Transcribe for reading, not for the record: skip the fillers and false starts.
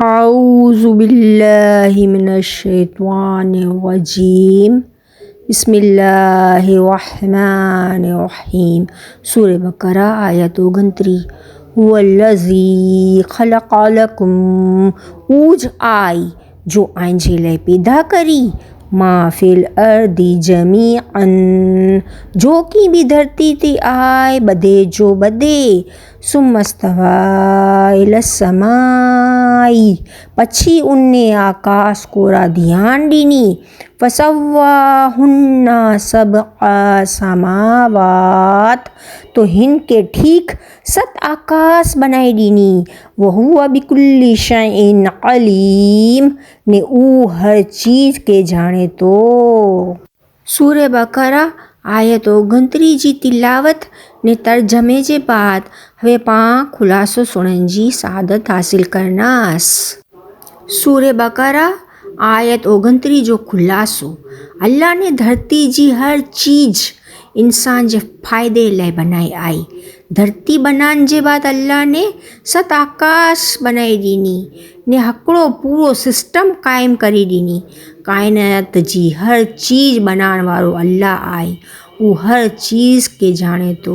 आऊज़ु बिल्लाहि मिनश्शैतानिर्रजीम बिस्मिल्लाहिर्रहमानिर्रहीम। सूरह बकरा आयत 29। हुवल्लज़ी खलक़लकुम, ऊज आई जो आंजे लय पैदा करी, मा फिल अर्दी जमीअन, जो की भी धरती ते आए बधे जो बधे, सुम्मस्तवा इलस समाई, पछी उन्ने आकाश कोरा ध्यान ॾिनी, फसव्वाहुन्ना सबअ समावात, तो हिन के ठीक 7 आकाश बनाई ॾिनी, वहुवा बिकुल्लि शैइन अलीम, ने ऊ हर चीज़ के जाने तो। सूरह बकरा आयत 29 जी तिलावत ने तर्जमे जे बाद हवे पां खुलासो सुणन जी सादत हासिल करनास। सूरह बकरा आयत 29 जो खुलासो, अल्लाह ने धरती जी हर चीज़ इंसान जे फ़ाइदे लाइ बनाई आई। धरती बनान जे बाद अल्लाह ने 7 आकाश बनाई ॾिनी ने हिकिड़ो पूरो सिस्टम क़ाइमु करे ॾिनी। काइनात जी हर चीज़ बनाइण वारो अल्लाह आहे, हू हर चीज़ के जाने तो।